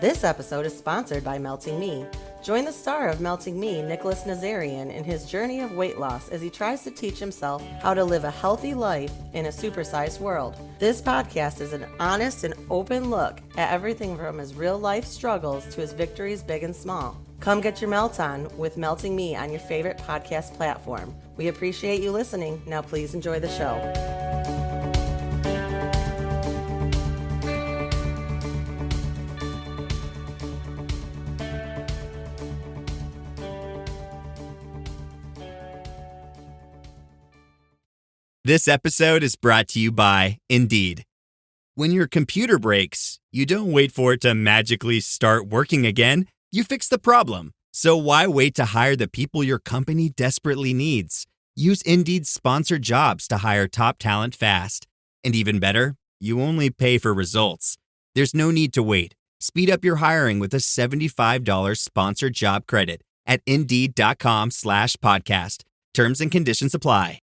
This episode is sponsored by Melting Me. Join the star of Melting Me, Nicholas Nazarian, in his journey of weight loss as he tries to teach himself how to live a healthy life in a supersized world. This podcast is an honest and open look at everything from his real-life struggles to his victories big and small. Come get your melt on with Melting Me on your favorite podcast platform. We appreciate you listening. Now please enjoy the show. This episode is brought to you by Indeed. When your computer breaks, you don't wait for it to magically start working again. You fix the problem. So why wait to hire the people your company desperately needs? Use Indeed's sponsored jobs to hire top talent fast. And even better, you only pay for results. There's no need to wait. Speed up your hiring with a $75 sponsored job credit at Indeed.com/podcast. Terms and conditions apply.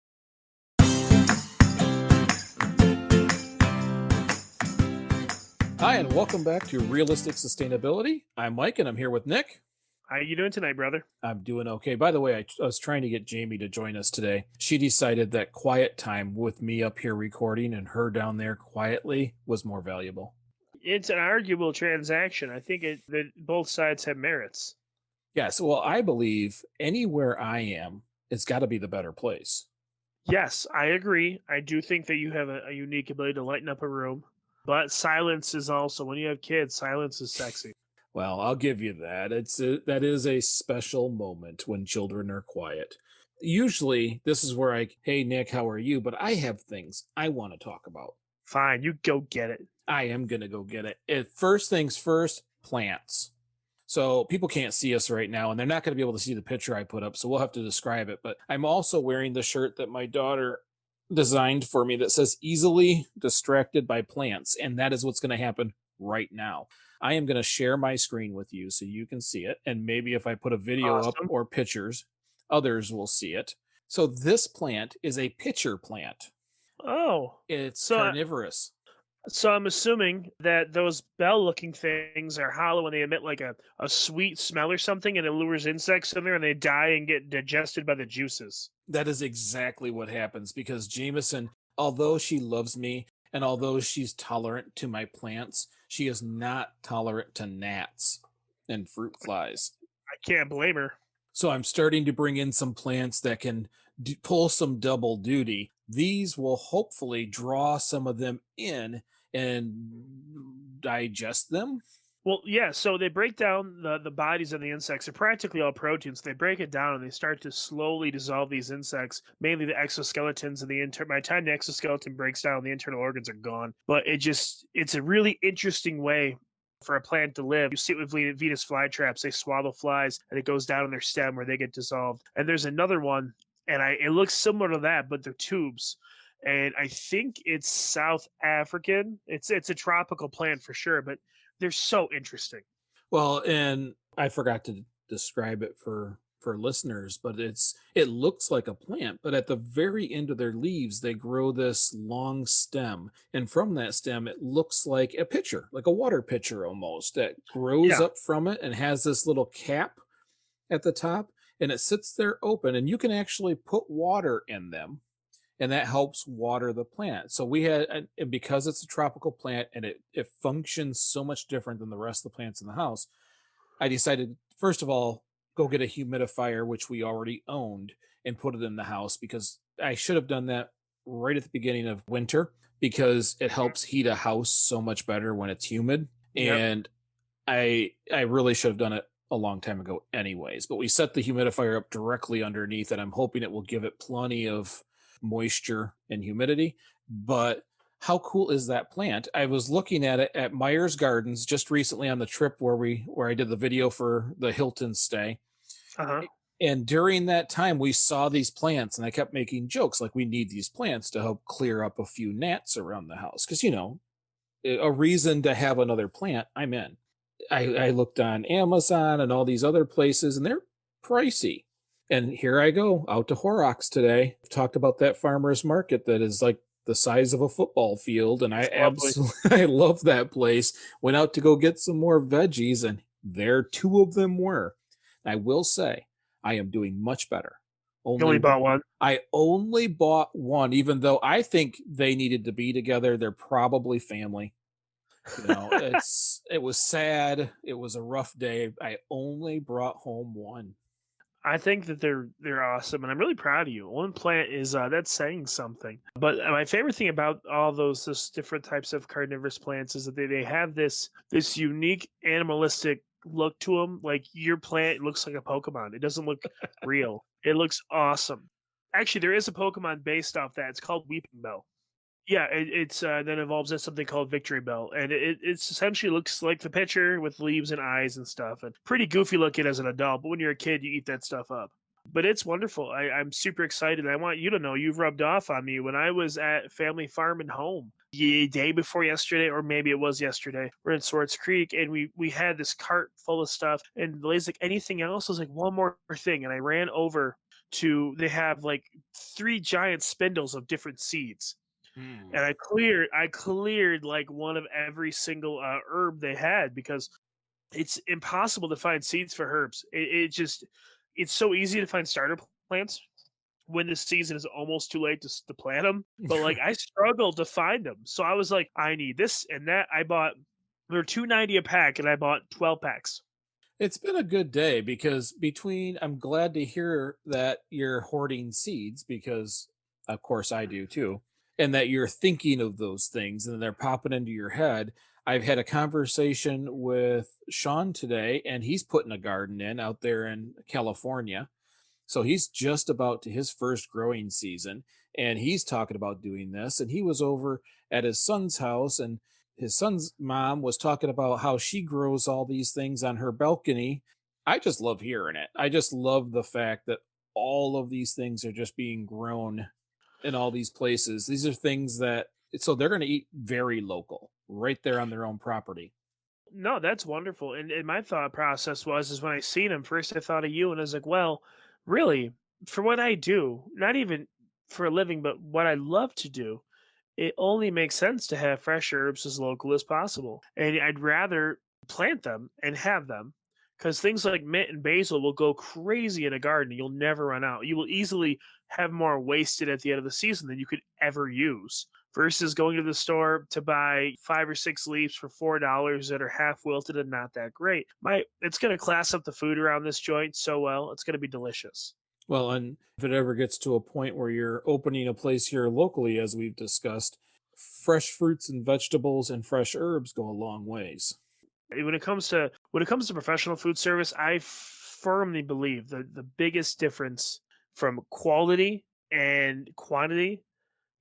Hi, and welcome back to Realistic Sustainability. I'm Mike, and I'm here with Nick. How you doing tonight, brother? I'm doing okay. By the way, I was trying to get Jamie to join us today. She decided that quiet time with me up here recording and her down there quietly was more valuable. It's an arguable transaction. I think that both sides have merits. Yes, well, I believe anywhere I am, it's got to be the better place. Yes, I agree. I do think that you have a unique ability to lighten up a room. But silence is also, when you have kids, silence is sexy. Well, I'll give you that. That is a special moment when children are quiet. Usually, this is where hey, Nick, how are you? But I have things I want to talk about. Fine, you go get it. I am going to go get it. First things first, plants. So people can't see us right now, and they're not going to be able to see the picture I put up, so we'll have to describe it. But I'm also wearing the shirt that my daughter designed for me that says easily distracted by plants, and that is what's going to happen right now. I am going to share my screen with you so you can see it, and maybe if I put a video up or pictures, others will see it. So this plant is a pitcher plant. Oh, it's carnivorous. So I'm assuming that those bell-looking things are hollow and they emit like a sweet smell or something, and it lures insects in there and they die and get digested by the juices. That is exactly what happens, because Jameson, although she loves me and although she's tolerant to my plants, she is not tolerant to gnats and fruit flies. I can't blame her. So I'm starting to bring in some plants that can pull some double duty. These will hopefully draw some of them in and digest them. Well, yeah, so they break down the bodies of the insects. They're practically all proteins. They break it down and they start to slowly dissolve these insects, mainly the exoskeletons and by the time the exoskeleton breaks down, the internal organs are gone. But it's a really interesting way for a plant to live. You see it with Venus flytraps. They swallow flies and it goes down in their stem where they get dissolved. And there's another one, and it looks similar to that, but they're tubes. And I think it's South African. It's a tropical plant for sure, but they're so interesting. Well, and I forgot to describe it for listeners, but it looks like a plant, but at the very end of their leaves, they grow this long stem. And from that stem, it looks like a pitcher, like a water pitcher almost, that grows up from it and has this little cap at the top, and it sits there open, and you can actually put water in them. And that helps water the plant. So and because it's a tropical plant and it functions so much different than the rest of the plants in the house, I decided, first of all, go get a humidifier, which we already owned, and put it in the house, because I should have done that right at the beginning of winter, because it helps heat a house so much better when it's humid. Yep. And I really should have done it a long time ago anyways. But we set the humidifier up directly underneath it. I'm hoping it will give it plenty of moisture and humidity. But how cool is that plant? I was looking at it at Myers Gardens just recently on the trip where I did the video for the Hilton stay. And during that time we saw these plants, and I kept making jokes like, we need these plants to help clear up a few gnats around the house, because a reason to have another plant, I'm in. I looked on Amazon and all these other places, and they're pricey. And here I go out to Horrocks today. I've talked about that farmer's market that is like the size of a football field, and I It's lovely. absolutely I love that place. Went out to go get some more veggies, and there two of them were. I will say, I am doing much better. You only Only bought one. I only bought one, even though I think they needed to be together. They're probably family. It was sad. It was a rough day. I only brought home one. I think that they're awesome, and I'm really proud of you. One plant is that's saying something. But my favorite thing about all those different types of carnivorous plants is that they have this unique animalistic look to them. Like your plant looks like a Pokemon. It doesn't look real. It looks awesome. Actually, there is a Pokemon based off that. It's called Weeping Bell. Yeah, it's then evolves into something called Victory Bell, and it's essentially looks like the picture with leaves and eyes and stuff, and pretty goofy looking as an adult. But when you're a kid, you eat that stuff up. But it's wonderful. I'm super excited. I want you to know you've rubbed off on me when I was at Family Farm and Home the day before yesterday, or maybe it was yesterday. We're in Swartz Creek, and we had this cart full of stuff, and the lady's like, anything else? I was like, one more thing, and I ran over to they have like three giant spindles of different seeds Hmm. and I cleared like one of every single herb they had because it's impossible to find seeds for herbs. It's so easy to find starter plants when the season is almost too late to plant them. But like I struggled to find them, so I was like, I need this and that. I bought they're 2.90 a pack, and I bought 12 packs. It's been a good day because between I'm glad to hear that you're hoarding seeds because of course I do too, and that you're thinking of those things and they're popping into your head. I've had a conversation with Sean today and he's putting a garden in out there in California. So he's just about to his first growing season and he's talking about doing this. And he was over at his son's house and his son's mom was talking about how she grows all these things on her balcony. I just love hearing it. I just love the fact that all of these things are just being grown in all these places. These are things that so they're going to eat very local right there on their own property. No, that's wonderful. And my thought process was is when I seen him first, I thought of you, and I was like, well, really, for what I do, not even for a living, but what I love to do, it only makes sense to have fresh herbs as local as possible. And I'd rather plant them and have them because things like mint and basil will go crazy in a garden. You'll never run out. You will easily have more wasted at the end of the season than you could ever use versus going to the store to buy 5 or 6 leaves for $4 that are half wilted and not that great. It's going to class up the food around this joint so well. It's going to be delicious. Well, and if it ever gets to a point where you're opening a place here locally, as we've discussed, fresh fruits and vegetables and fresh herbs go a long ways. When it comes to professional food service, I firmly believe that the biggest difference from quality and quantity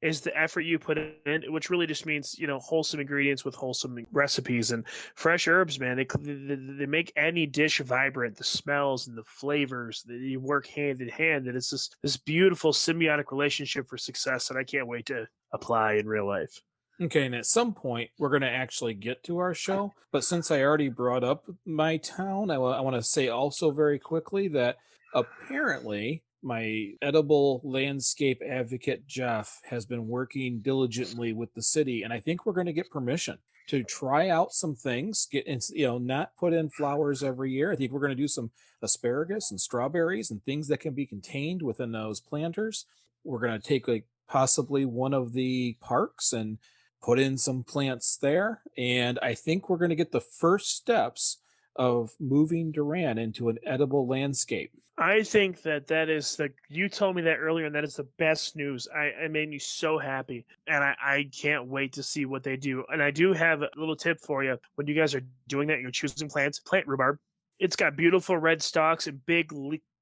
is the effort you put in, which really just means wholesome ingredients with wholesome recipes and fresh herbs. Man, they make any dish vibrant. The smells and the flavors that you work hand in hand, and it's this beautiful symbiotic relationship for success that I can't wait to apply in real life. Okay, and at some point we're going to actually get to our show. But since I already brought up my town, I want to say also very quickly that apparently my edible landscape advocate Jeff has been working diligently with the city, and I think we're going to get permission to try out some things. Not put in flowers every year. I think we're going to do some asparagus and strawberries and things that can be contained within those planters. We're going to take like possibly one of the parks and put in some plants there. And I think we're going to get the first steps of moving Duran into an edible landscape. I think that is you told me that earlier, and that is the best news. It made me so happy, and I can't wait to see what they do. And I do have a little tip for you. When you guys are doing that, you're choosing plants, plant rhubarb. It's got beautiful red stalks and big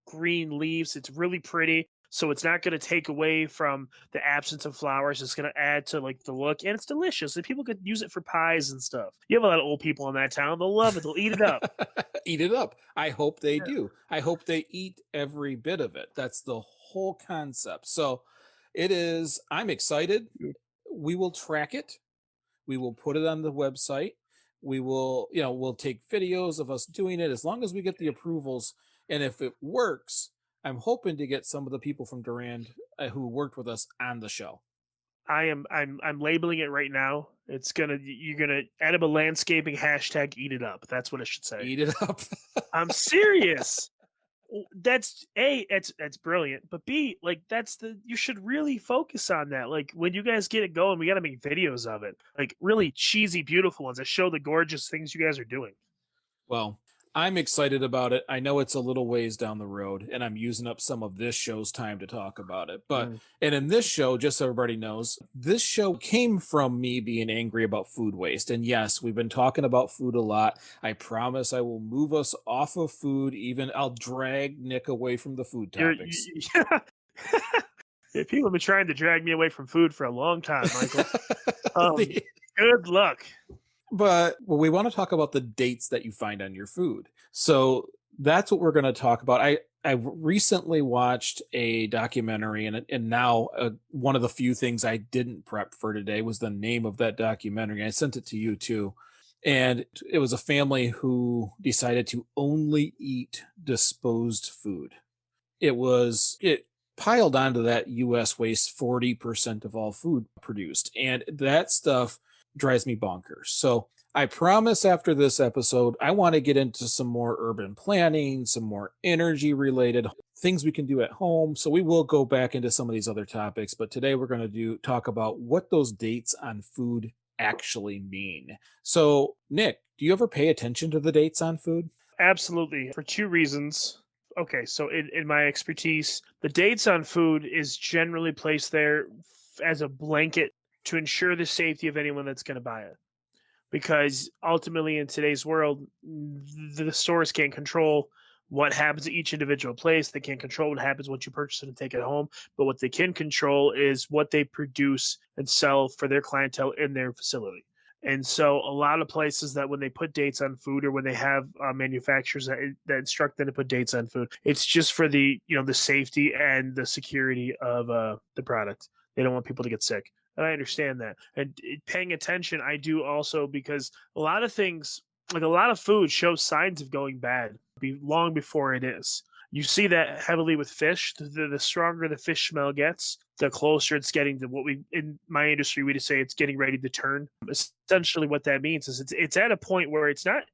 green leaves. It's really pretty. So it's not going to take away from the absence of flowers. It's going to add to like the look, and it's delicious. And people could use it for pies and stuff. You have a lot of old people in that town. They'll love it. They'll eat it up. Eat it up. I hope they do. I hope they eat every bit of it. That's the whole concept. So it is, I'm excited. We will track it. We will put it on the website. We will, we'll take videos of us doing it as long as we get the approvals. And if it works, I'm hoping to get some of the people from Durand who worked with us on the show. I'm labeling it right now. You're gonna edible landscaping hashtag eat it up. That's what it should say. Eat it up. I'm serious. That's A, that's brilliant. But B, like you should really focus on that. Like when you guys get it going, we gotta make videos of it. Like really cheesy, beautiful ones that show the gorgeous things you guys are doing. Well, I'm excited about it. I know it's a little ways down the road, and I'm using up some of this show's time to talk about it. But, Mm. and in this show, just so everybody knows, this show came from me being angry about food waste. And yes, we've been talking about food a lot. I promise I will move us off of food. Even I'll drag Nick away from the food You're, topics. Yeah, people have been trying to drag me away from food for a long time, Michael. The- Good luck. But we want to talk about the dates that you find on your food. So that's what we're going to talk about. I recently watched a documentary, and now one of the few things I didn't prep for today was the name of that documentary. I sent it to you too. And it was a family who decided to only eat disposed food. It piled onto that US waste 40% of all food produced. And that stuff drives me bonkers. So I promise after this episode, I want to get into some more urban planning, some more energy related things we can do at home. So we will go back into some of these other topics, but today we're going to talk about what those dates on food actually mean. So Nick, do you ever pay attention to the dates on food? Absolutely. For two reasons. Okay, so in my expertise, the dates on food is generally placed there as a blanket to ensure the safety of anyone that's going to buy it. Because ultimately, in today's world, the stores can't control what happens at each individual place. They can't control what happens once you purchase it and take it home. But what they can control is what they produce and sell for their clientele in their facility. And so a lot of places that when they put dates on food, or when they have manufacturers that instruct them to put dates on food, it's just for the safety and the security of the product. They don't want people to get sick. And I understand that. And paying attention, I do also, because a lot of things, like a lot of food, shows signs of going bad long before it is. You see that heavily with fish. The stronger the fish smell gets, the closer it's getting to what we, in my industry, we just say it's getting ready to turn. Essentially, what that means is it's at a point where it's not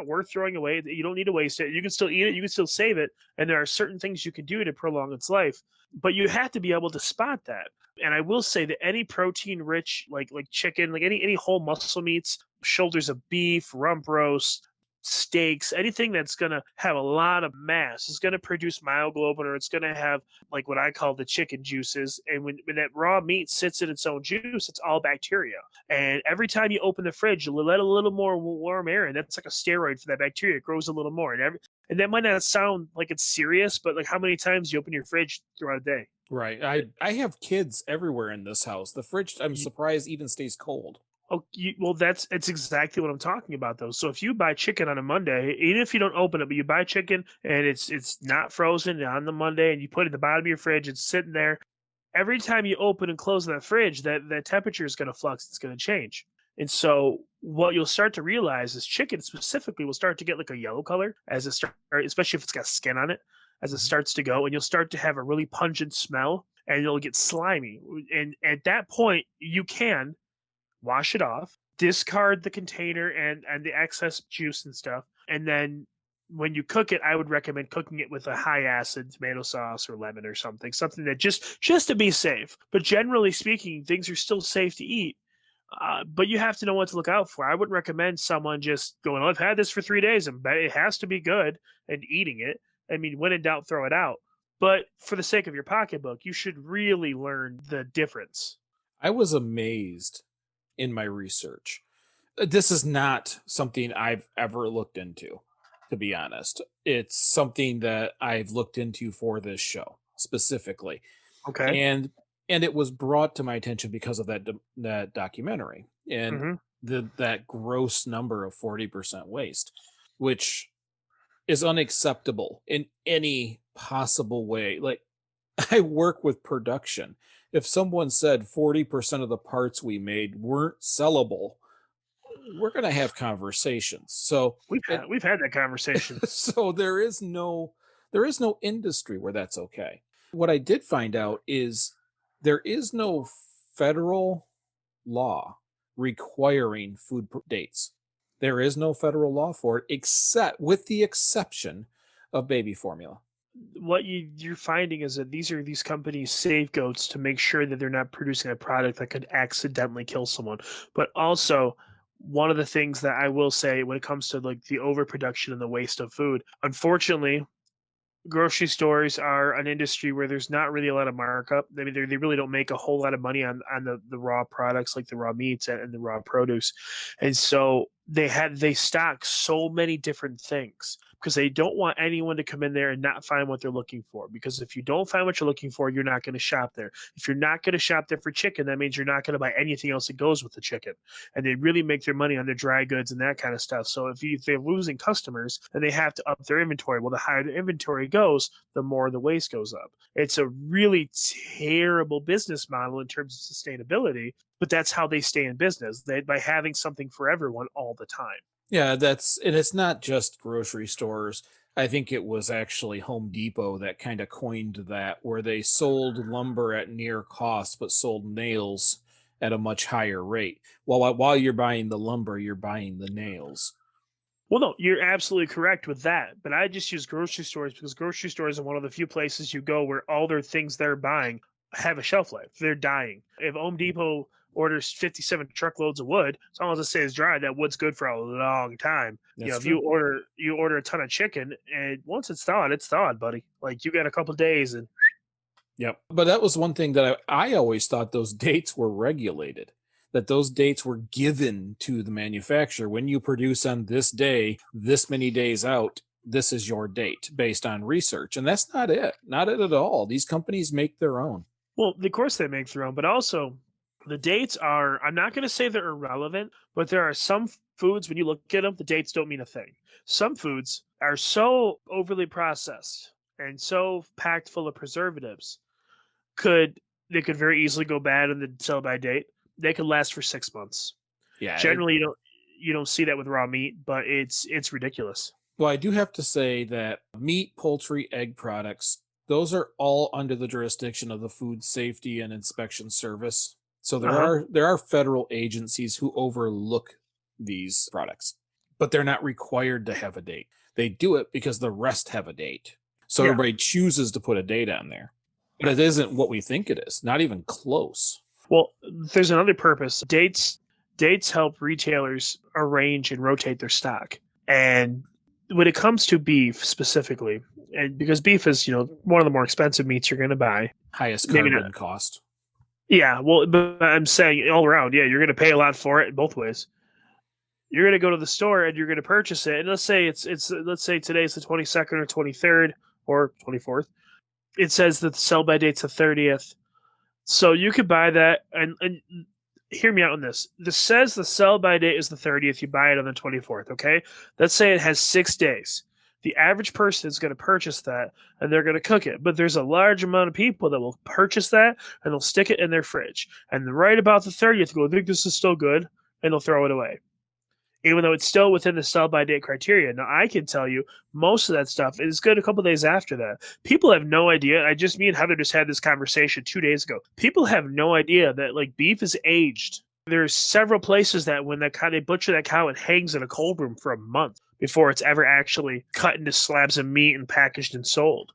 worth throwing away. You don't need to waste it. You can still eat it. You can still save it. And there are certain things you can do to prolong its life. But you have to be able to spot that. And I will say that any protein rich, like chicken, like any whole muscle meats, shoulders of beef, rump roast, steaks, anything that's going to have a lot of mass is going to produce myoglobin, or it's going to have like what I call the chicken juices. And when that raw meat sits in its own juice, it's all bacteria. And every time you open the fridge, you let a little more warm air in. That's like a steroid for that bacteria. It grows a little more. And that might not sound like it's serious, but like how many times do you open your fridge throughout a day? Right. I have kids everywhere in this house. The fridge, I'm surprised, even stays cold. Oh, well, that's exactly what I'm talking about, though. So if you buy chicken on a Monday, even if you don't open it, but you buy chicken and it's not frozen on the Monday, and you put it at the bottom of your fridge, it's sitting there. Every time you open and close that fridge, that temperature is going to flux. It's going to change. And so what you'll start to realize is chicken specifically will start to get like a yellow color as it starts, especially if it's got skin on it, as it starts to go, and you'll start to have a really pungent smell, and it'll get slimy. And at that point, you can wash it off, discard the container and the excess juice and stuff. And then when you cook it, I would recommend cooking it with a high acid tomato sauce or lemon or something that just to be safe. But generally speaking, things are still safe to eat. But you have to know what to look out for. I wouldn't recommend someone just going, "Oh, I've had this for 3 days and bet it has to be good," and eating it. I mean, when in doubt, throw it out. But for the sake of your pocketbook, you should really learn the difference. I was amazed in my research. This is not something I've ever looked into, to be honest. It's something that I've looked into for this show specifically. Okay. And it was brought to my attention because of that documentary and that gross number of 40% waste, which is unacceptable in any possible way. Like, I work with production. If someone said 40% of the parts we made weren't sellable, we're going to have conversations. So we've had that conversation. So there is no industry where that's okay. What I did find out is there is no federal law requiring dates. There is no federal law for it, except with the exception of baby formula. What you're finding is that these companies scapegoats to make sure that they're not producing a product that could accidentally kill someone. But also, one of the things that I will say when it comes to like the overproduction and the waste of food, unfortunately, grocery stores are an industry where there's not really a lot of markup. I mean, they really don't make a whole lot of money on the raw products like the raw meats and the raw produce, and so they stock so many different things because they don't want anyone to come in there and not find what they're looking for. Because if you don't find what you're looking for, you're not going to shop there. If you're not going to shop there for chicken, that means you're not going to buy anything else that goes with the chicken. And they really make their money on their dry goods and that kind of stuff. So if they're losing customers, then they have to up their inventory. Well, the higher the inventory goes, the more the waste goes up. It's a really terrible business model in terms of sustainability, but that's how they stay in business, by having something for everyone all the time. Yeah, and it's not just grocery stores. I think it was actually Home Depot that kind of coined that, where they sold lumber at near cost, but sold nails at a much higher rate. While you're buying the lumber, you're buying the nails. Well, no, you're absolutely correct with that. But I just use grocery stores because grocery stores are one of the few places you go where all their things they're buying have a shelf life. They're dying. If Home Depot orders 57 truckloads of wood, as long as it stays dry, that wood's good for a long time. That's If true. you order a ton of chicken, and once it's thawed, buddy. Like you got a couple days, and Yep. But that was one thing that I always thought those dates were regulated, that those dates were given to the manufacturer. When you produce on this day, this many days out, this is your date based on research. And that's not it. Not it at all. These companies make their own. well, of course they make their own, but also the dates are. I'm not going to say they're irrelevant, but there are some foods when you look at them, the dates don't mean a thing. Some foods are so overly processed and so packed full of preservatives they could very easily go bad in the sell by date. They could last for 6 months. Yeah. Generally, you don't see that with raw meat, but it's ridiculous. Well, I do have to say that meat, poultry, egg products, those are all under the jurisdiction of the Food Safety and Inspection Service. So there are federal agencies who overlook these products, but they're not required to have a date. They do it because the rest have a date. So everybody chooses to put a date on there. But it isn't what we think it is, not even close. Well, there's another purpose. Dates help retailers arrange and rotate their stock. And when it comes to beef specifically, and because beef is, one of the more expensive meats you're going to buy. Highest carbon cost. Yeah, well, but I'm saying all around, yeah, you're going to pay a lot for it both ways. You're going to go to the store and you're going to purchase it. And let's say let's say today's the 22nd or 23rd or 24th. It says that the sell by date's the 30th. So you could buy that and hear me out on this. This says the sell by date is the 30th. You buy it on the 24th, okay? Let's say it has 6 days. The average person is going to purchase that and they're going to cook it. But there's a large amount of people that will purchase that and they'll stick it in their fridge. And right about the 30th, go, I think this is still good, and they'll throw it away. Even though it's still within the sell-by date criteria. Now, I can tell you most of that stuff is good a couple days after that. People have no idea. Me and Heather just had this conversation 2 days ago. People have no idea that, like, beef is aged. There's several places that when they butcher that cow, it hangs in a cold room for a month before it's ever actually cut into slabs of meat and packaged and sold.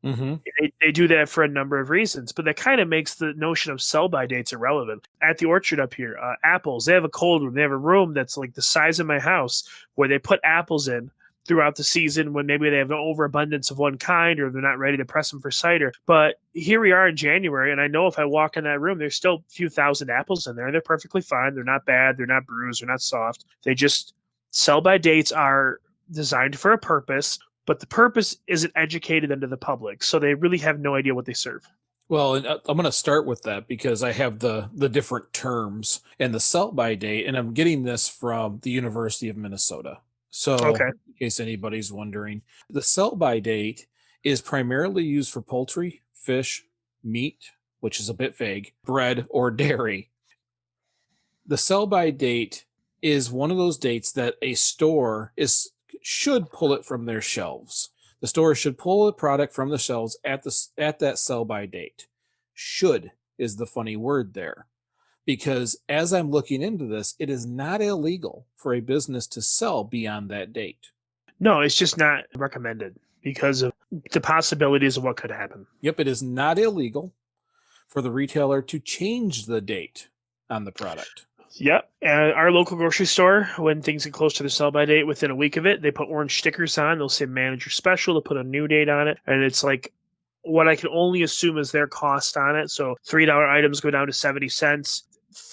Mm-hmm. They do that for a number of reasons, but that kind of makes the notion of sell-by dates irrelevant. At the orchard up here, apples, they have a cold room. They have a room that's like the size of my house where they put apples in throughout the season when maybe they have an overabundance of one kind or they're not ready to press them for cider. But here we are in January, and I know if I walk in that room, there's still a few thousand apples in there, and they're perfectly fine. They're not bad. They're not bruised. They're not soft. They just sell-by dates are designed for a purpose, but the purpose isn't educated into the public, so they really have no idea what they serve. Well, and I'm going to start with that because I have the different terms and the sell-by date, and I'm getting this from the University of Minnesota. So, in case anybody's wondering, the sell-by date is primarily used for poultry, fish, meat, which is a bit vague, bread, or dairy. The sell-by date is one of those dates that a store should pull it from their shelves. The store should pull a product from the shelves at that sell-by date. Should is the funny word there. because as I'm looking into this, it is not illegal for a business to sell beyond that date. No, it's just not recommended because of the possibilities of what could happen. Yep, it is not illegal for the retailer to change the date on the product. Yep. Our local grocery store, when things get close to the sell by date, within a week of it, they put orange stickers on. They'll say manager special. They'll put a new date on it. And it's like what I can only assume is their cost on it. So $3 items go down to 70 cents.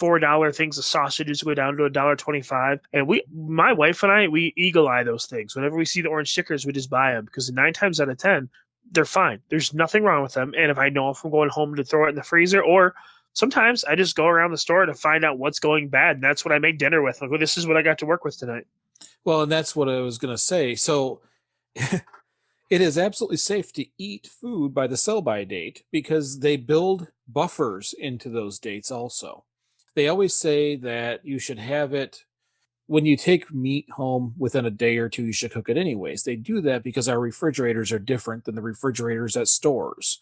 $4 things, the sausages go down to $1.25. And my wife and I, we eagle eye those things. Whenever we see the orange stickers, we just buy them because 9 times out of 10, they're fine. There's nothing wrong with them. And if I know if I'm going home to throw it in the freezer, or sometimes I just go around the store to find out what's going bad. And that's what I make dinner with. Like, well, this is what I got to work with tonight. Well, and that's what I was going to say. So it is absolutely safe to eat food by the sell-by date because they build buffers into those dates also. They always say that you should have it when you take meat home within a day or two, you should cook it anyways. They do that because our refrigerators are different than the refrigerators at stores.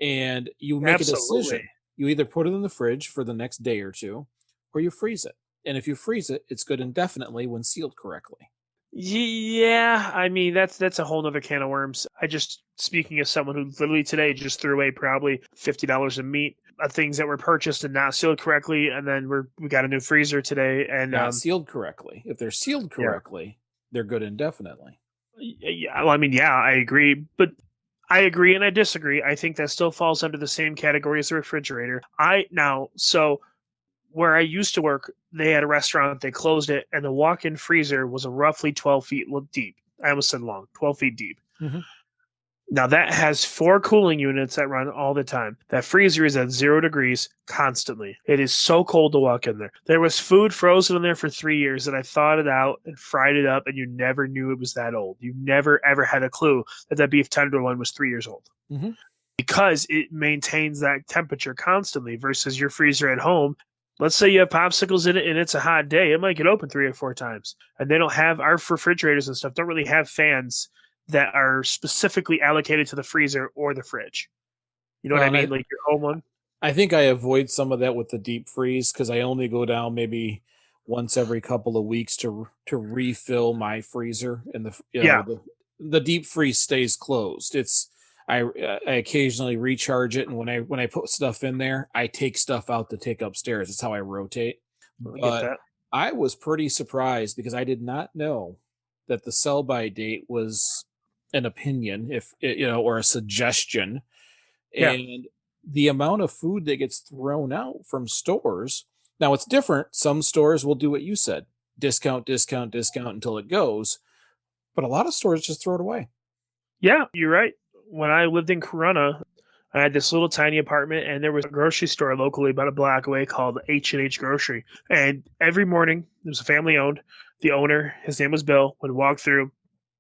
And you make a decision. You either put it in the fridge for the next day or two, or you freeze it. And if you freeze it, it's good indefinitely when sealed correctly. Yeah, I mean, that's a whole nother can of worms. Speaking as someone who literally today just threw away probably $50 of meat, things that were purchased and not sealed correctly, and then we got a new freezer today and not sealed correctly. If they're sealed correctly, they're good indefinitely. Yeah, well, I mean, yeah, I agree, but I agree and I disagree. I think that still falls under the same category as the refrigerator. So where I used to work, they had a restaurant, they closed it, and the walk-in freezer was roughly 12 feet deep. I almost said long, 12 feet deep. Mm-hmm. Now that has 4 cooling units that run all the time. That freezer is at 0 degrees constantly. It is so cold to walk in there. There was food frozen in there for 3 years and I thawed it out and fried it up, and you never knew it was that old. You never ever had a clue that beef tenderloin was 3 years old. Mm-hmm. Because it maintains that temperature constantly versus your freezer at home. Let's say you have popsicles in it and it's a hot day. It might get open 3 or 4 times. And they don't have, our refrigerators and stuff don't really have fans that are specifically allocated to the freezer or the fridge. You know what I mean? Like your home one. I think I avoid some of that with the deep freeze because I only go down maybe once every couple of weeks to refill my freezer, and the deep freeze stays closed. I occasionally recharge it, and when I put stuff in there, I take stuff out to take upstairs. That's how I rotate. But I was pretty surprised because I did not know that the sell-by date was an opinion, or a suggestion. Yeah. And the amount of food that gets thrown out from stores. Now it's different. Some stores will do what you said, discount until it goes. But a lot of stores just throw it away. Yeah, you're right. When I lived in Corona, I had this little tiny apartment, and there was a grocery store locally about a block away called H&H Grocery. And every morning, it was family owned. The owner, his name was Bill, would walk through,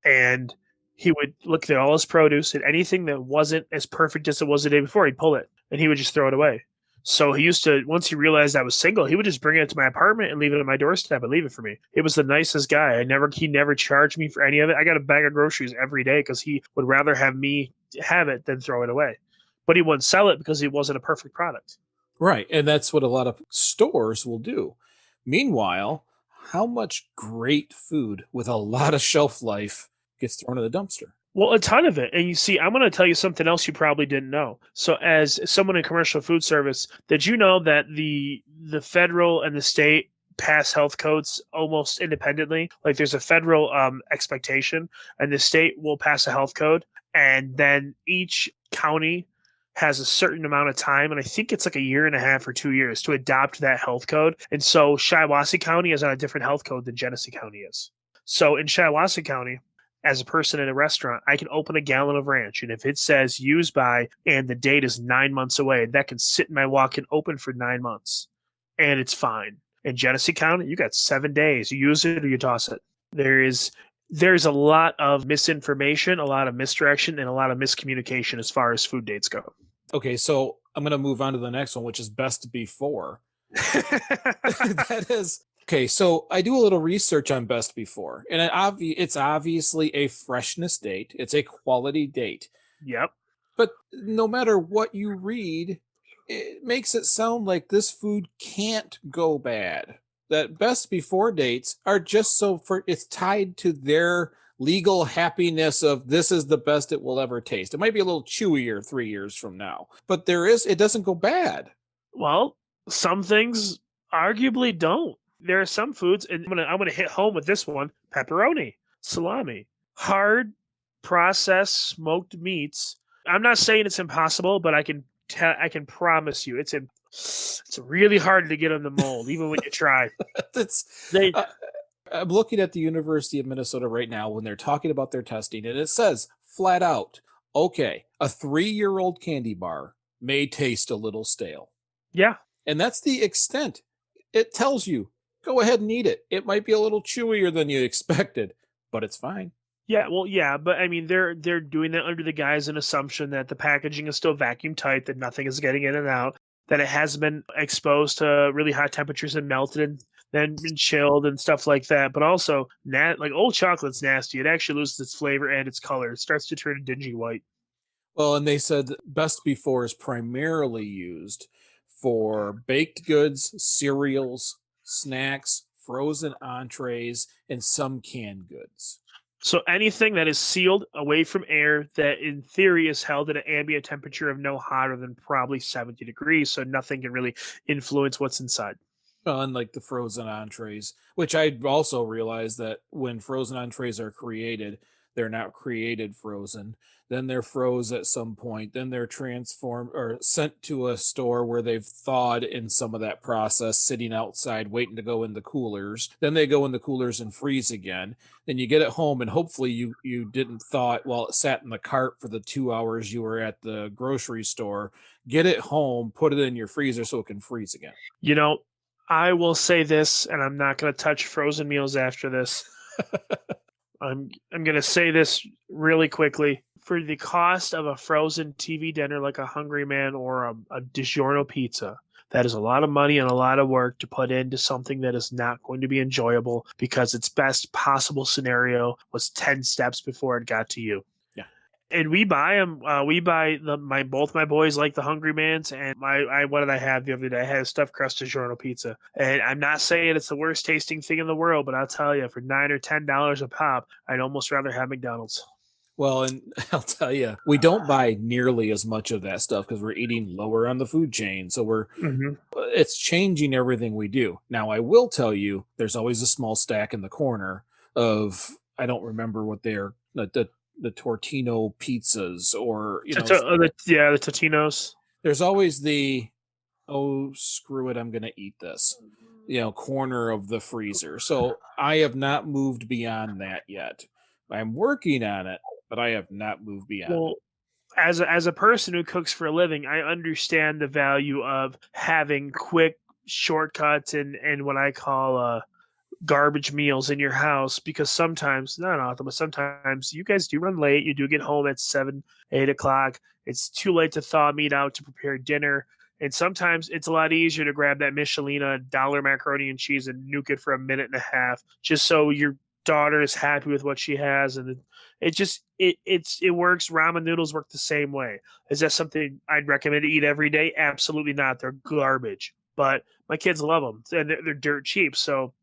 and he would look at all his produce, and anything that wasn't as perfect as it was the day before, he'd pull it, and he would just throw it away. So he used to, once he realized I was single, he would just bring it to my apartment and leave it at my doorstep and leave it for me. It was the nicest guy. He never charged me for any of it. I got a bag of groceries every day because he would rather have me have it than throw it away. But he wouldn't sell it because it wasn't a perfect product. Right. And that's what a lot of stores will do. Meanwhile, how much great food with a lot of shelf life gets thrown in the dumpster? Well, a ton of it. And you see, I'm going to tell you something else you probably didn't know. So as someone in commercial food service, did you know that the federal and the state pass health codes almost independently? Like there's a federal expectation, and the state will pass a health code, and then each county has a certain amount of time, and I think it's like 1.5 years or 2 years to adopt that health code. And so Shiawassee County is on a different health code than Genesee County is. So in Shiawassee County, as a person in a restaurant, I can open a gallon of ranch, and if it says used by and the date is 9 months away, that can sit in my walk-in open for 9 months, and it's fine. In Genesee County, you got 7 days. You use it or you toss it. There's a lot of misinformation, a lot of misdirection, and a lot of miscommunication as far as food dates go. Okay, so I'm going to move on to the next one, which is best before. That is... Okay, so I do a little research on best before, and it's obviously a freshness date. It's a quality date. Yep. But no matter what you read, it makes it sound like this food can't go bad. That best before dates are just so for it's tied to their legal happiness of this is the best it will ever taste. It might be a little chewier 3 years from now, but it doesn't go bad. Well, some things arguably don't. There are some foods, and I'm gonna hit home with this one: pepperoni, salami, hard processed smoked meats. I'm not saying it's impossible, but I can promise you it's really hard to get in the mold, even when you try. That's They uh, I'm looking at the University of Minnesota right now when they're talking about their testing, and it says flat out, okay, a 3-year-old candy bar may taste a little stale. yeah. And that's the extent. It tells you, go ahead and eat it. It might be a little chewier than you expected, but it's fine. Yeah, well, yeah, but I mean, they're doing that under the guise and assumption that the packaging is still vacuum tight, that nothing is getting in and out, that it has been exposed to really high temperatures and melted and then been chilled and stuff like that. But also, like old chocolate's nasty. It actually loses its flavor and its color. It starts to turn dingy white. Well, and they said best before is primarily used for baked goods, cereals, snacks, frozen entrees, and some canned goods. So anything that is sealed away from air that in theory is held at an ambient temperature of no hotter than probably 70 degrees, so nothing can really influence what's inside. Unlike the frozen entrees, which I also realized that when frozen entrees are created, they're not created frozen. Then they're froze at some point. Then they're transformed or sent to a store where they've thawed in some of that process, sitting outside waiting to go in the coolers. Then they go in the coolers and freeze again. Then you get it home, and hopefully you didn't thaw it while it sat in the cart for the 2 hours you were at the grocery store. Get it home, put it in your freezer so it can freeze again. You know, I will say this, and I'm not going to touch frozen meals after this. I'm going to say this really quickly. For the cost of a frozen TV dinner like a Hungry Man or a DiGiorno pizza, that is a lot of money and a lot of work to put into something that is not going to be enjoyable because its best possible scenario was 10 steps before it got to you. And we buy them. We buy both my boys like the Hungry Man's, and what did I have the other day? I had a stuffed crust DiGiorno pizza, and I'm not saying it's the worst tasting thing in the world, but I'll tell you, for $9 or $10 a pop, I'd almost rather have McDonald's. Well, and I'll tell you, we don't buy nearly as much of that stuff because we're eating lower on the food chain. So it's changing everything we do. Now, I will tell you, there's always a small stack in the corner of, I don't remember what they're, the Tortino pizzas or, the Totinos. there's always the, oh, screw it, I'm going to eat this, corner of the freezer. So I have not moved beyond that yet. I'm working on it, but I have not moved beyond it. As a person who cooks for a living, I understand the value of having quick shortcuts and what I call garbage meals in your house, because sometimes, not often, but sometimes you guys do run late. You do get home at 7, 8 o'clock. It's too late to thaw meat out to prepare dinner. And sometimes it's a lot easier to grab that Michelina dollar macaroni and cheese and nuke it for a minute and a half, just so your daughter is happy with what she has. And it works. Ramen noodles work the same way. Is that something I'd recommend to eat every day? Absolutely not. They're garbage. But my kids love them, and they're dirt cheap. So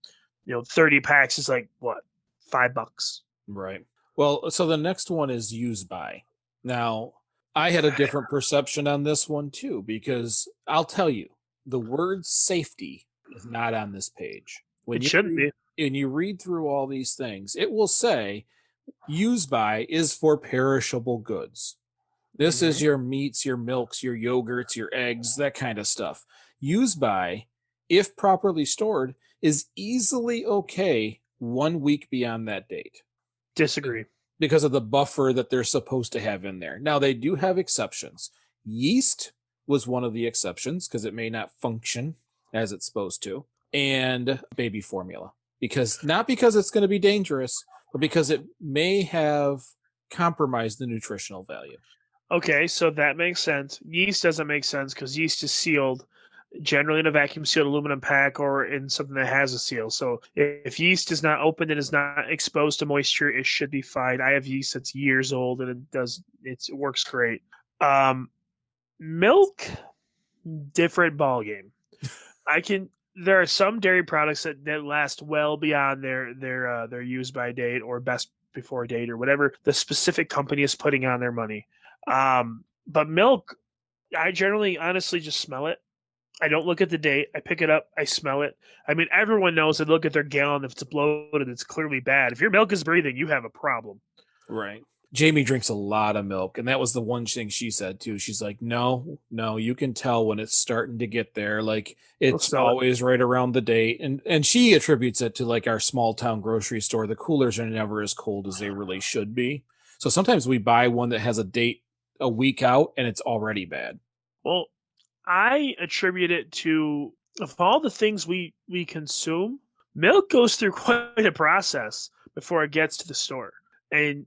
30 packs is like what, $5? Right. Well, so the next one is use by. Now, I had a different perception on this one too, because I'll tell you, the word safety is not on this page. It shouldn't be. And you read through all these things, it will say use by is for perishable goods. This is your meats, your milks, your yogurts, your eggs, that kind of stuff. Use by, if properly stored, is easily okay 1 week beyond that date. Disagree. Because of the buffer that they're supposed to have in there. Now, they do have exceptions. Yeast was one of the exceptions because it may not function as it's supposed to. And baby formula. Not because it's going to be dangerous, but because it may have compromised the nutritional value. Okay, so that makes sense. Yeast doesn't make sense because yeast is sealed, generally in a vacuum sealed aluminum pack or in something that has a seal. So if yeast is not open and is not exposed to moisture, it should be fine. I have yeast that's years old and it works great. Milk, different ball game. There are some dairy products that last well beyond their use by date or best before date or whatever the specific company is putting on their money. But milk, I generally honestly just smell it. I don't look at the date. I pick it up. I smell it. I mean, everyone knows they look at their gallon. If it's bloated, it's clearly bad. If your milk is breathing, you have a problem. Right. Jamie drinks a lot of milk, and that was the one thing she said too. She's like, no, you can tell when it's starting to get there. Like We'll it's smell it. always right around the date. And she attributes it to like our small town grocery store. The coolers are never as cold as they really should be. So sometimes we buy one that has a date a week out and it's already bad. Well, I attribute it to, of all the things we consume, milk goes through quite a process before it gets to the store. And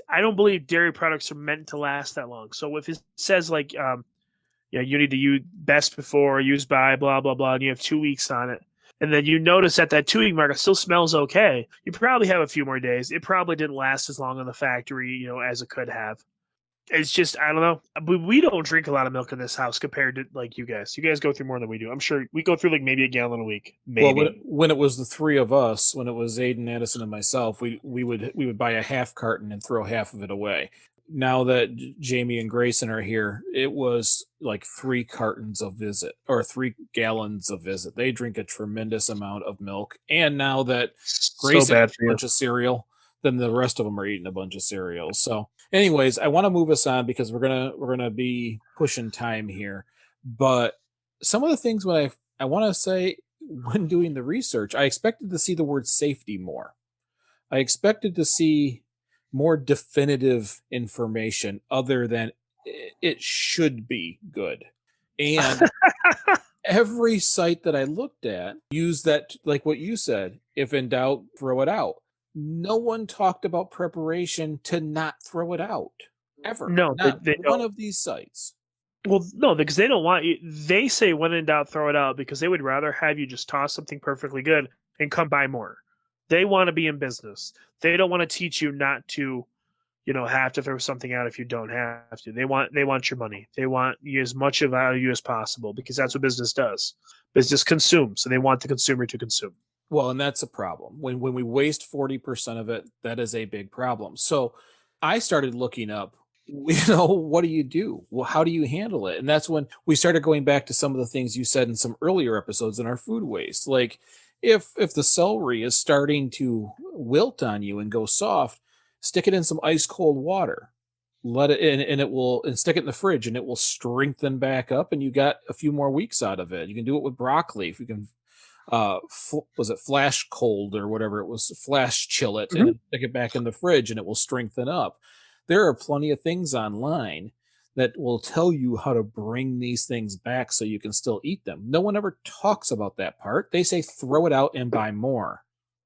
I don't believe dairy products are meant to last that long. So if it says like, you need to use best before, use by, blah, blah, blah, and you have 2 weeks on it, and then you notice that 2-week mark still smells okay, you probably have a few more days. It probably didn't last as long in the factory, as it could have. It's just, I don't know. We don't drink a lot of milk in this house compared to like you guys. You guys go through more than we do. I'm sure we go through like maybe a gallon a week. Maybe. Well, when it was the three of us, when it was Aiden, Addison, and myself, we would buy a half carton and throw half of it away. Now that Jamie and Grayson are here, it was like 3 cartons of Visit or 3 gallons of Visit. They drink a tremendous amount of milk. And now that Grayson bad eats for a you. bunch of cereal, then the rest of them are eating a bunch of cereal. So anyways, I want to move us on because we're gonna be pushing time here. But some of the things when I want to say when doing the research, I expected to see the word safety more. I expected to see more definitive information other than it should be good. And every site that I looked at used that, like what you said, if in doubt, throw it out. No one talked about preparation to not throw it out ever. No, Not they one don't. of these sites. Well, no, because they don't want you. They say when in doubt, throw it out because they would rather have you just toss something perfectly good and come buy more. They want to be in business. They don't want to teach you not to, have to throw something out if you don't have to. They want your money. They want you as much of out of you as possible because that's what business does. Business consumes, so they want the consumer to consume. Well, and that's a problem. When we waste 40% of it, that is a big problem. So I started looking up, what do you do? Well, how do you handle it? And that's when we started going back to some of the things you said in some earlier episodes in our food waste. Like if the celery is starting to wilt on you and go soft, stick it in some ice cold water. Let it in and stick it in the fridge and it will strengthen back up and you got a few more weeks out of it. You can do it with broccoli if you can was it flash cold or whatever it was, flash chill it and then stick it back in the fridge and it will strengthen up. There are plenty of things online that will tell you how to bring these things back so you can still eat them. No one ever talks about that part. They say throw it out and buy more.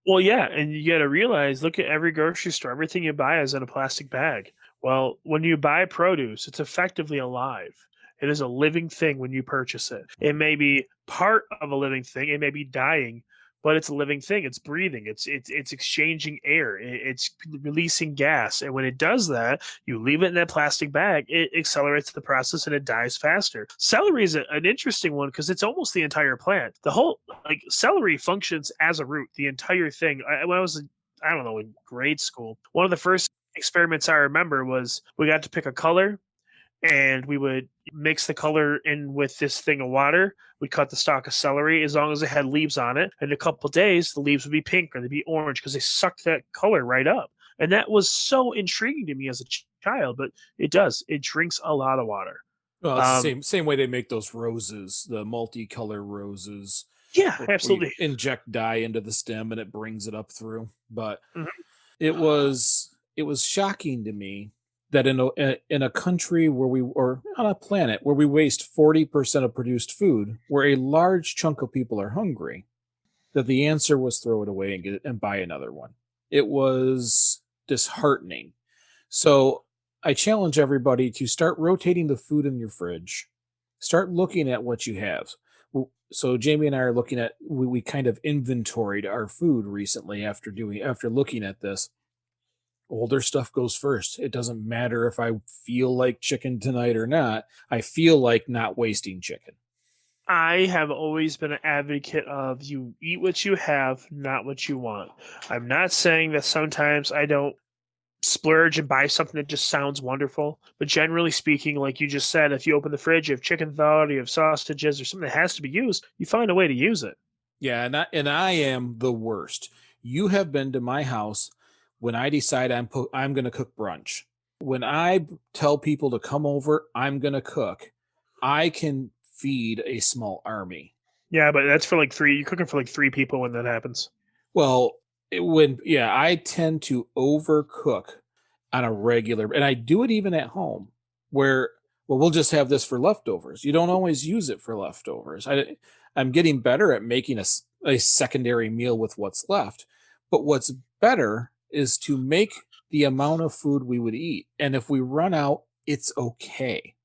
Well, yeah, and you got to realize, look at every grocery store. Everything you buy is in a plastic bag. Well, when you buy produce, it's effectively alive. It is a living thing when you purchase it. It may be part of a living thing. It may be dying, but it's a living thing. It's breathing. It's exchanging air. It's releasing gas. And when it does that, you leave it in that plastic bag. It accelerates the process and it dies faster. Celery is an interesting one because it's almost the entire plant. The whole celery functions as a root. The entire thing. When I was in grade school, one of the first experiments I remember was we got to pick a color. And we would mix the color in with this thing of water. We'd cut the stalk of celery as long as it had leaves on it. In a couple of days, the leaves would be pink or they'd be orange because they sucked that color right up. And that was so intriguing to me as a child, but it does. It drinks a lot of water. Well, it's the same way they make those roses, the multicolor roses. Yeah, absolutely. Inject dye into the stem and it brings it up through. But Mhm. it was shocking to me that in a country or on a planet where we waste 40% of produced food, where a large chunk of people are hungry, that the answer was throw it away and buy another one. It was disheartening. So I challenge everybody to start rotating the food in your fridge. Start looking at what you have. So Jamie and I are looking at, we kind of inventoried our food recently after looking at this. Older stuff goes first. It doesn't matter if I feel like chicken tonight or not. I feel like not wasting chicken. I have always been an advocate of you eat what you have, not what you want. I'm not saying that sometimes I don't splurge and buy something that just sounds wonderful, but generally speaking, like you just said, if you open the fridge, you have chicken thawed, you have sausages, or something that has to be used, you find a way to use it. Yeah, and I am the worst. You have been to my house when I decide I'm going to cook brunch. When I tell people to come over, I'm going to cook. I can feed a small army. Yeah, but that's for like three. You're cooking for like three people when that happens. Well, I tend to overcook on a regular, and I do it even at home, where we'll just have this for leftovers. You don't always use it for leftovers. I'm getting better at making a secondary meal with what's left, but what's better is to make the amount of food we would eat, and if we run out, it's okay.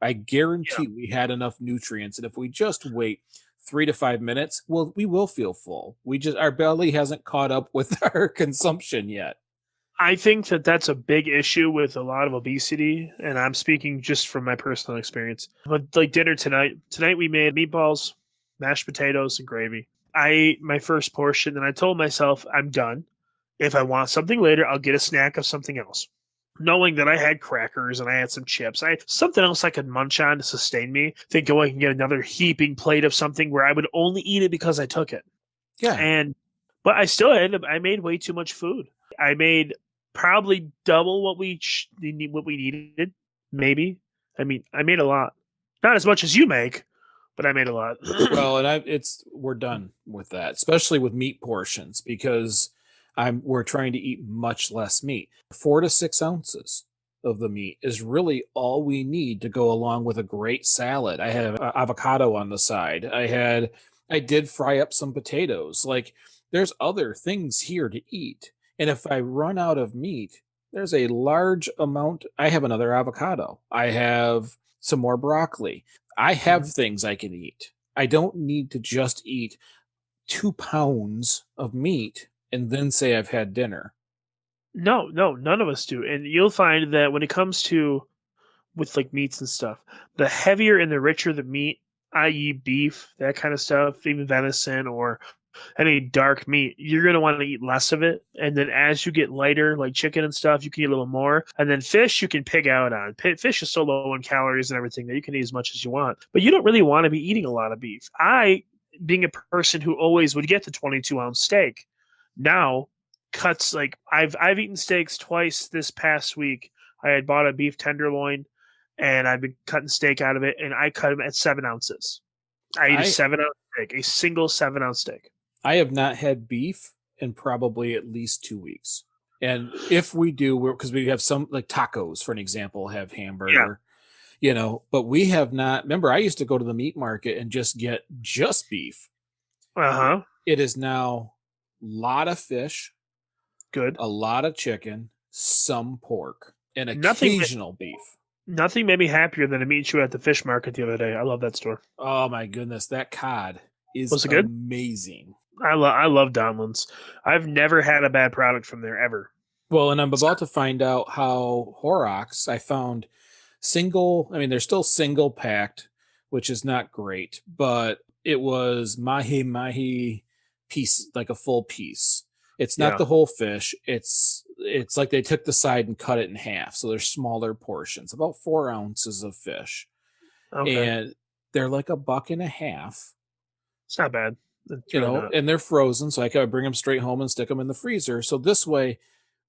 I Yeah. guarantee we had enough nutrients, and if we just wait 3 to 5 minutes, well, we will feel full. Our belly hasn't caught up with our consumption yet. I think that that's a big issue with a lot of obesity, and I'm speaking just from my personal experience. But like dinner tonight we made meatballs, mashed potatoes, and gravy. I ate my first portion, and I told myself I'm done. If I want something later, I'll get a snack of something else. Knowing that I had crackers and I had some chips, I had something else I could munch on to sustain me, then go and get another heaping plate of something where I would only eat it because I took it. Yeah. And but I still I made way too much food. I made probably double what we needed, maybe. I mean, I made a lot. Not as much as you make, but I made a lot. Well, and we're done with that, especially with meat portions, because we're trying to eat much less meat. 4 to 6 ounces of the meat is really all we need to go along with a great salad. I have avocado on the side. I did fry up some potatoes. Like, there's other things here to eat. And if I run out of meat, there's a large amount. I have another avocado. I have some more broccoli. I have things I can eat. I don't need to just eat 2 pounds of meat and then say I've had dinner. No, no, none of us do. And you'll find that when it comes to with like meats and stuff, the heavier and the richer the meat, i.e., beef, that kind of stuff, even venison or any dark meat, you're going to want to eat less of it. And then as you get lighter, like chicken and stuff, you can eat a little more. And then fish, you can pig out on. Fish is so low in calories and everything that you can eat as much as you want. But you don't really want to be eating a lot of beef. Being a person who always would get the 22-ounce steak, now cuts like I've eaten steaks twice this past week. I had bought a beef tenderloin and I've been cutting steak out of it, and I cut them at 7 ounces. I eat a I 7 ounce steak, a single 7 ounce steak. I have not had beef in probably at least 2 weeks. And if we do, because we have some, like tacos, for an example, have hamburger, but we have not. Remember, I used to go to the meat market and just get just beef. Uh-huh. It is now a lot of fish, Good. a lot of chicken, some pork, and Nothing occasional beef. Nothing made me happier than to meet you at the fish market the other day. I love that store. Oh my goodness, that cod is Was it good? amazing. I love Donlands. I've never had a bad product from there ever. Well, and I'm about to find out how Horrocks, I found they're still single packed, which is not great, but it was mahi piece, like a full piece. It's not Yeah. the whole fish. It's like they took the side and cut it in half. So they're smaller portions, about 4 ounces of fish. Okay. And they're like $1.50. It's not bad. It's really not. And they're frozen. So I could bring them straight home and stick them in the freezer. So this way,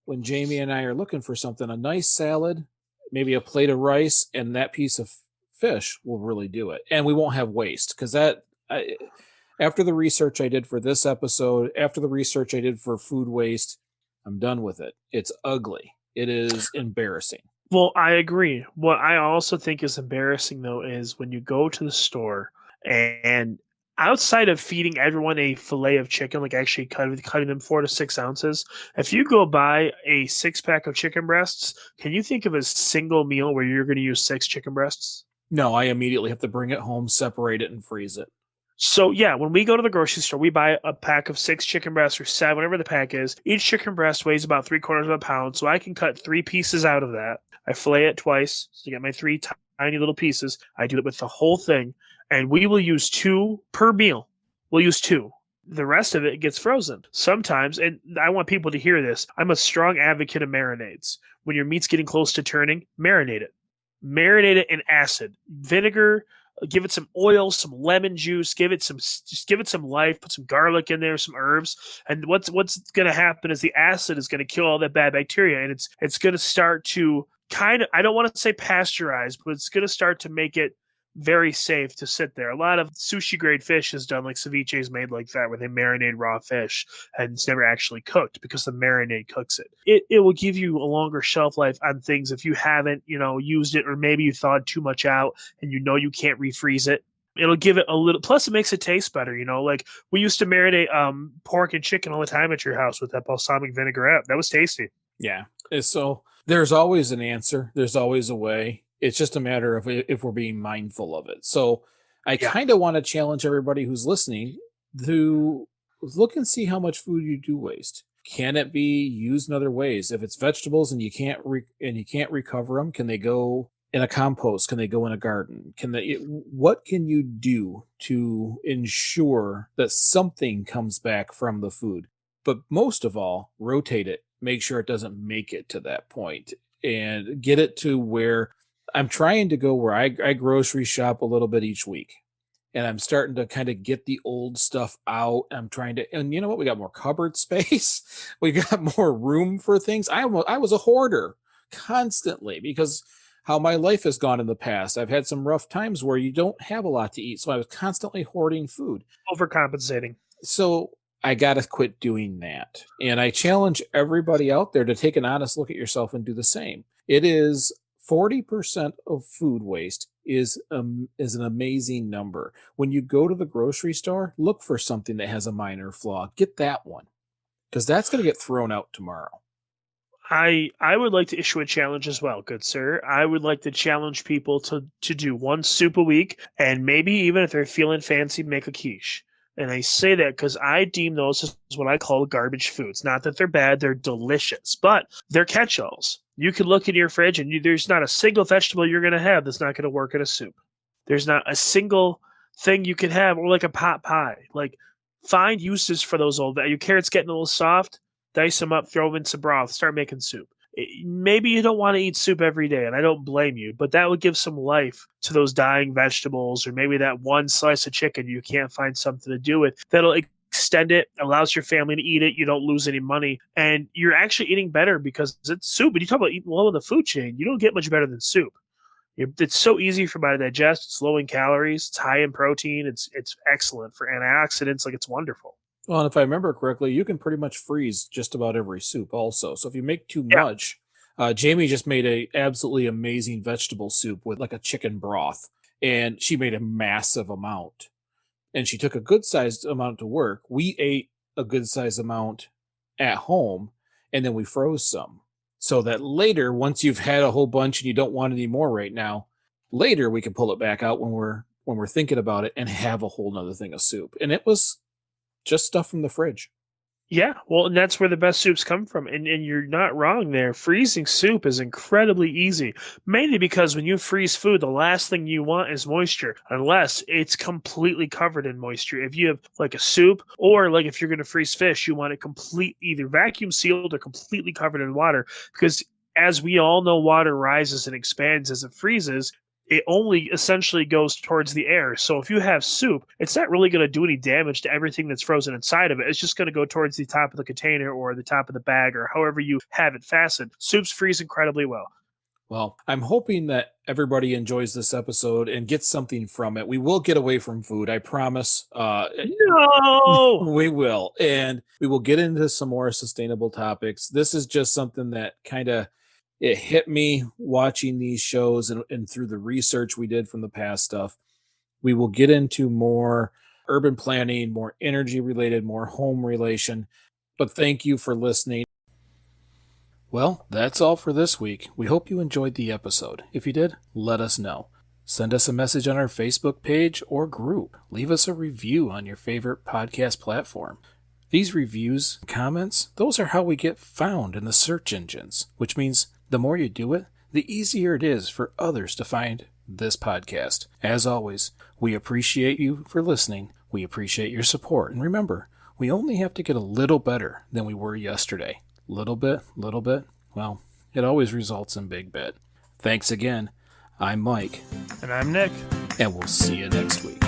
when Jamie and I are looking for something, a nice salad, maybe a plate of rice, and that piece of fish will really do it. And we won't have waste, because after the research I did for this episode, after the research I did for food waste, I'm done with it. It's ugly. It is embarrassing. Well, I agree. What I also think is embarrassing, though, is when you go to the store and outside of feeding everyone a fillet of chicken, like actually cutting them 4 to 6 ounces, if you go buy a 6-pack of chicken breasts, can you think of a single meal where you're going to use 6 chicken breasts? No, I immediately have to bring it home, separate it, and freeze it. So yeah, when we go to the grocery store, we buy a pack of 6 chicken breasts or 7, whatever the pack is. Each chicken breast weighs about 3/4 of a pound, so I can cut 3 pieces out of that. I fillet it twice, so I get my 3 tiny little pieces. I do it with the whole thing, and we will use 2 per meal. We'll use 2. The rest of it gets frozen. Sometimes, and I want people to hear this, I'm a strong advocate of marinades. When your meat's getting close to turning, marinate it. Marinate it in acid, vinegar, give it some oil, some lemon juice, just give it some life, put some garlic in there, some herbs. And what's going to happen is the acid is going to kill all that bad bacteria, and it's going to start to kind of, I don't want to say pasteurize, but it's going to start to make it very safe to sit there. A lot of sushi grade fish is done, like ceviche is made like that, where they marinate raw fish and it's never actually cooked because the marinade cooks it. It will give you a longer shelf life on things if you haven't, used it, or maybe you thawed too much out and you can't refreeze it. It'll give it a little, plus it makes it taste better, like we used to marinate pork and chicken all the time at your house with that balsamic vinaigrette. That was tasty. Yeah. So there's always an answer. There's always a way. It's just a matter of if we're being mindful of it. So I kind of want to challenge everybody who's listening to look and see how much food you do waste. Can it be used in other ways? If it's vegetables and you can't recover them, can they go in a compost? Can they go in a garden? What can you do to ensure that something comes back from the food? But most of all, rotate it. Make sure it doesn't make it to that point, and get it to where I'm trying to go where I grocery shop a little bit each week, and I'm starting to kind of get the old stuff out. I'm trying to, and you know what? We got more cupboard space. We got more room for things. I was a hoarder constantly because how my life has gone in the past. I've had some rough times where you don't have a lot to eat. So I was constantly hoarding food. Overcompensating. So I got to quit doing that. And I challenge everybody out there to take an honest look at yourself and do the same. It is 40% of food waste is an amazing number. When you go to the grocery store, look for something that has a minor flaw. Get that one, because that's going to get thrown out tomorrow. I would like to issue a challenge as well, good sir. I would like to challenge people to do 1 soup a week, and maybe even if they're feeling fancy, make a quiche. And I say that because I deem those as what I call garbage foods. Not that they're bad, they're delicious, but they're catch-alls. You can look in your fridge and there's not a single vegetable you're going to have that's not going to work in a soup. There's not a single thing you can have, or like a pot pie. Like, find uses for those your carrots getting a little soft, dice them up, throw them in some broth, start making soup. Maybe you don't want to eat soup every day, and I don't blame you, but that would give some life to those dying vegetables, or maybe that one slice of chicken you can't find something to do with. That'll extend it, allows your family to eat it, you don't lose any money, and you're actually eating better because it's soup. And you talk about eating low in the food chain, you don't get much better than soup. It's so easy for my to digest, it's low in calories, it's high in protein, it's excellent for antioxidants, like it's wonderful. Well, and if I remember correctly, you can pretty much freeze just about every soup also. So if you make too much, Jamie just made a absolutely amazing vegetable soup with like a chicken broth, and she made a massive amount. And she took a good sized amount to work. We ate a good sized amount at home, and then we froze some. So that later, once you've had a whole bunch and you don't want any more right now, later we can pull it back out when we're thinking about it and have a whole nother thing of soup. And it was just stuff from the fridge. Yeah, well, and that's where the best soups come from. And you're not wrong there. Freezing soup is incredibly easy, mainly because when you freeze food, the last thing you want is moisture, unless it's completely covered in moisture. If you have like a soup, or like if you're going to freeze fish, you want it either vacuum sealed or completely covered in water, because as we all know, water rises and expands as it freezes. It only essentially goes towards the air. So if you have soup, it's not really going to do any damage to everything that's frozen inside of it. It's just going to go towards the top of the container or the top of the bag or however you have it fastened. Soups freeze incredibly well. Well, I'm hoping that everybody enjoys this episode and gets something from it. We will get away from food, I promise. No! We will. And we will get into some more sustainable topics. This is just something that kind of it hit me watching these shows and through the research we did from the past stuff. We will get into more urban planning, more energy related, more home relation. But thank you for listening. Well, that's all for this week. We hope you enjoyed the episode. If you did, let us know. Send us a message on our Facebook page or group. Leave us a review on your favorite podcast platform. These reviews, comments, those are how we get found in the search engines, which means the more you do it, the easier it is for others to find this podcast. As always, we appreciate you for listening. We appreciate your support. And remember, we only have to get a little better than we were yesterday. Little bit, well, it always results in big bit. Thanks again. I'm Mike. And I'm Nick. And we'll see you next week.